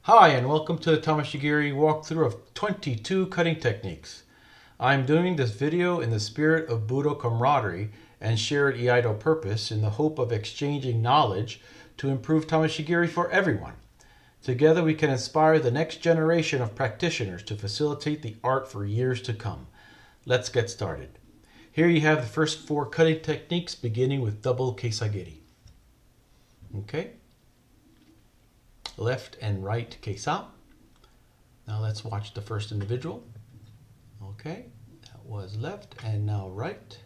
Hi, and welcome to the Tameshigiri walkthrough of 22 cutting techniques. I'm doing this video in the spirit of Budo camaraderie and shared iaidō purpose in the hope of exchanging knowledge to improve Tameshigiri for everyone. Together we can inspire the next generation of practitioners to facilitate the art for years to come. Let's get started. Here you have the first 4 cutting techniques beginning with double Kesa-giri. Okay. Left and right Kesa. Now let's watch the first individual. Okay, that was left and now right.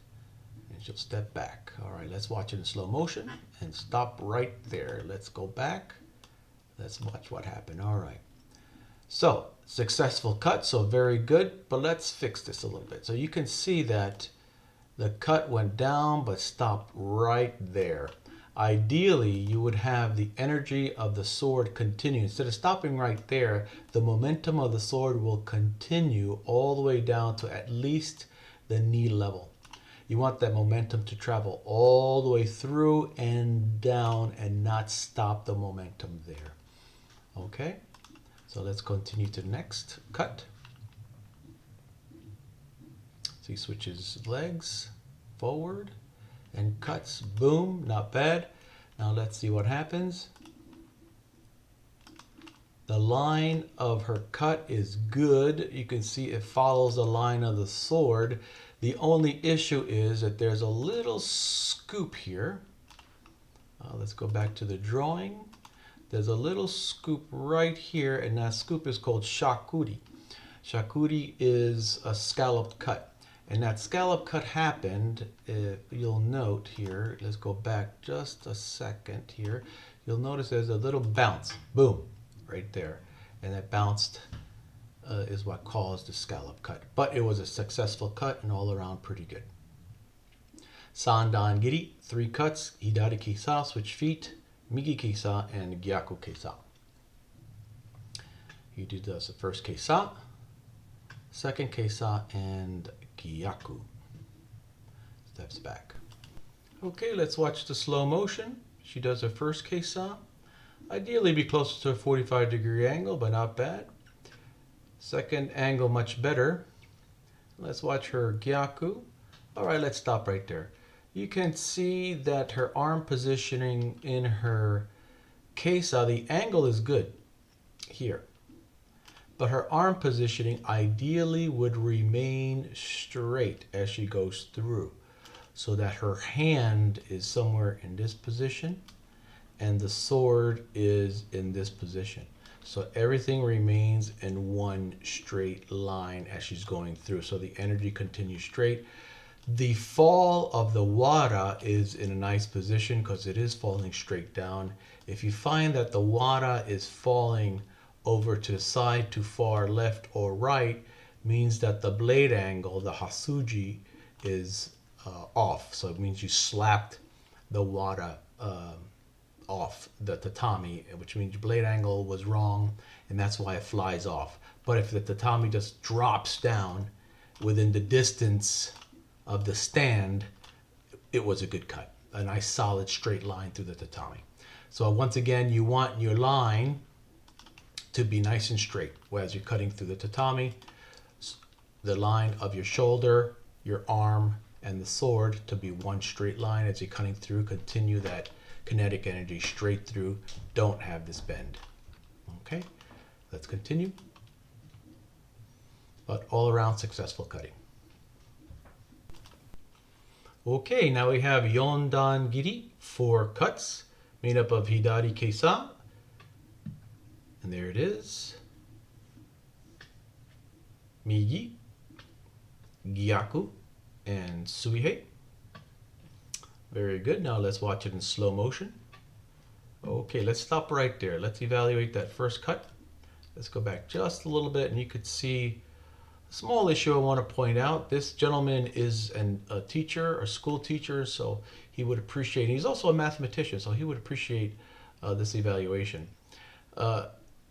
And she'll step back. All right, let's watch it in slow motion and stop right there. Let's go back. Let's watch what happened. All right. So, successful cut, so very good, but let's fix this a little bit. So you can see that the cut went down but stopped right there. Ideally, you would have the energy of the sword continue. Instead of stopping right there, the momentum of the sword will continue all the way down to at least the knee level. You want that momentum to travel all the way through and down and not stop the momentum there. Okay, so let's continue to the next cut. So he switches legs forward and cuts. Boom, not bad. Now let's see what happens. The line of her cut is good. You can see it follows the line of the sword. The only issue is that there's a little scoop here. Let's go back to the drawing. There's a little scoop right here, and that scoop is called shakuri. Shakuri is a scalloped cut. And that scallop cut happened, if you'll note here, let's go back just a second here. You'll notice there's a little bounce, boom, right there. And that bounced is what caused the scallop cut. But it was a successful cut and all around pretty good. Sandan-giri, 3 cuts, Hidari-kesa, switch feet, Migi-kesa, and Gyaku-kesa. He does the first Kesa, second Kesa, and Gyaku. Steps back. Okay, let's watch the slow motion. She does her first Kesa. Ideally be closer to a 45-degree angle, but not bad. Second angle much better. Let's watch her Gyaku. All right, let's stop right there. You can see that her arm positioning in her Kesa, the angle is good here. But her arm positioning ideally would remain straight as she goes through, so that her hand is somewhere in this position and the sword is in this position. So everything remains in one straight line as she's going through, so the energy continues straight. The fall of the wara is in a nice position because it is falling straight down. If you find that the wara is falling over to the side, to far left or right, means that the blade angle, the hasuji, is off. So it means you slapped the wara off the tatami, which means your blade angle was wrong, and that's why it flies off. But if the tatami just drops down within the distance of the stand, it was a good cut. A nice solid straight line through the tatami. So once again, you want your line to be nice and straight as you're cutting through the tatami. The line of your shoulder, your arm, and the sword to be one straight line as you're cutting through. Continue that kinetic energy straight through. Don't have this bend. Okay, let's continue. But all around successful cutting. Okay, now we have Yondan-giri, 4 cuts made up of Hidari-kesa. And there it is. Migi, Gyaku, and Suihei. Very good. Now let's watch it in slow motion. Okay, let's stop right there. Let's evaluate that first cut. Let's go back just a little bit, and you could see a small issue I want to point out. This gentleman is a teacher, a school teacher, so he would appreciate, he's also a mathematician, so he would appreciate this evaluation.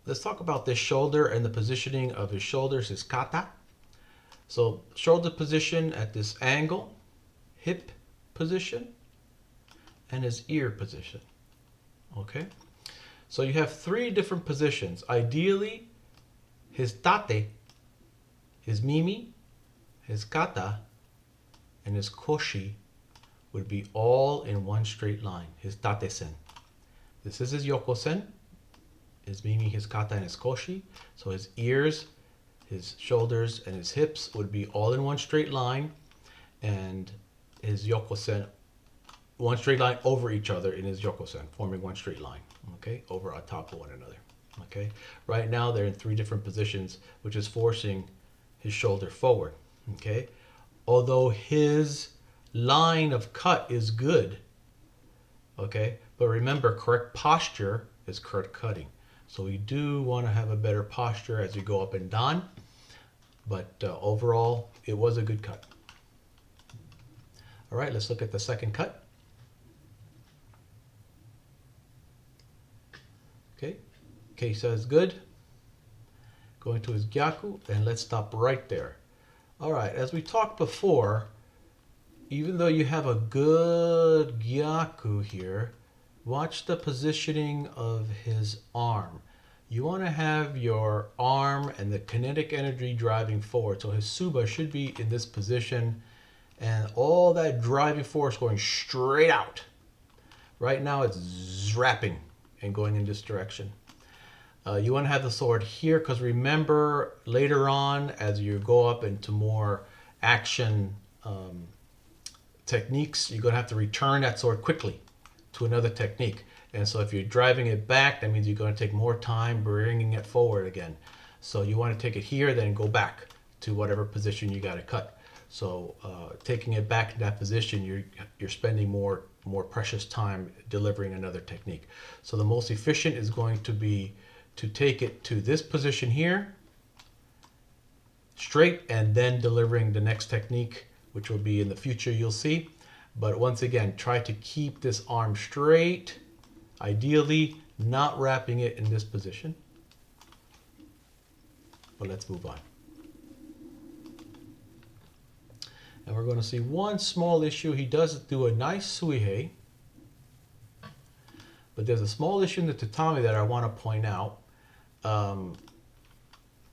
Let's talk about this shoulder and the positioning of his shoulders, his kata. So shoulder position at this angle, hip position, and his ear position. Okay, So you have 3 different positions. Ideally, his tate, his mimi, his kata, and his koshi would be all in one straight line. His tate-sen. This is his yoko-sen, his mimi, his kata, and his koshi. So his ears, his shoulders, and his hips would be all in one straight line, and his yoko-sen, one straight line over each other in his yoko-sen, forming one straight line, okay, over on top of one another, okay. Right now they're in 3 different positions, which is forcing his shoulder forward, okay. Although his line of cut is good, okay, but remember, correct posture is correct cutting. So we do want to have a better posture as you go up and down, but overall, it was a good cut. All right, let's look at the second cut. Okay, Kesa is good. Going to his Gyaku, and let's stop right there. All right, as we talked before, even though you have a good Gyaku here, watch the positioning of his arm. You want to have your arm and the kinetic energy driving forward. So his Suba should be in this position, and all that driving force going straight out. Right now it's wrapping and going in this direction. You want to have the sword here because remember later on as you go up into more action techniques, you're going to have to return that sword quickly to another technique. And so if you're driving it back, that means you're going to take more time bringing it forward again. So you want to take it here, then go back to whatever position you got to cut. So taking it back to that position, you're spending more precious time delivering another technique. So the most efficient is going to be to take it to this position here, straight, and then delivering the next technique, which will be in the future, you'll see. But once again, try to keep this arm straight, ideally not wrapping it in this position. But let's move on. And we're going to see one small issue. He does do a nice Suihei, but there's a small issue in the tatami that I want to point out.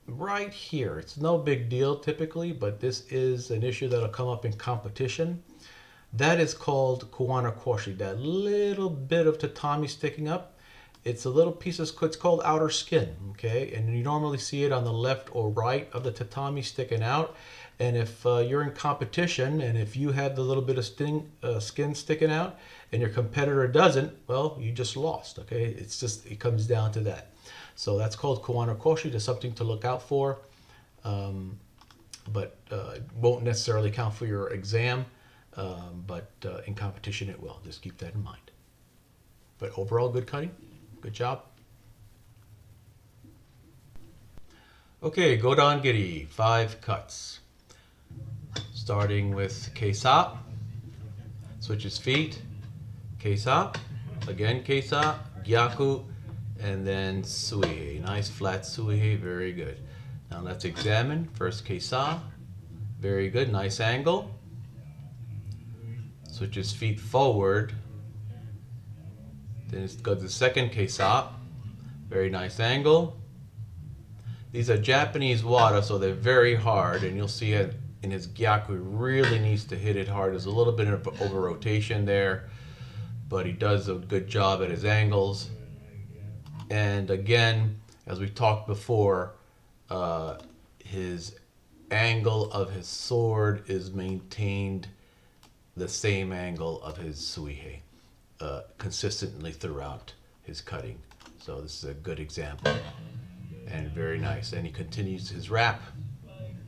Right here, it's no big deal typically, but this is an issue that'll come up in competition. That is called Kuwana Koshi, that little bit of tatami sticking up. It's a little piece of, it's called outer skin, okay? And you normally see it on the left or right of the tatami sticking out. And if you're in competition and if you have the little bit of skin sticking out and your competitor doesn't, well, you just lost, okay? It's just, it comes down to that. So that's called Kuwana Koshi. There's something to look out for, but it won't necessarily count for your exam, but in competition it will. Just keep that in mind. But overall, good cutting. Good job. Okay, Godan-giri, 5 cuts. Starting with Kesa, switches feet, Kesa, again Kesa, Gyaku, and then Suihei. Nice flat Suihei, very good. Now let's examine. First Kesa, very good, nice angle. Switches feet forward. Then it's got the second Kesa, very nice angle. These are Japanese wara, so they're very hard, and you'll see it in his Gyaku. He really needs to hit it hard. There's a little bit of over rotation there, but he does a good job at his angles. And again, as we talked before, his angle of his sword is maintained the same angle of his Suihei consistently throughout his cutting. So this is a good example and very nice. And he continues his wrap.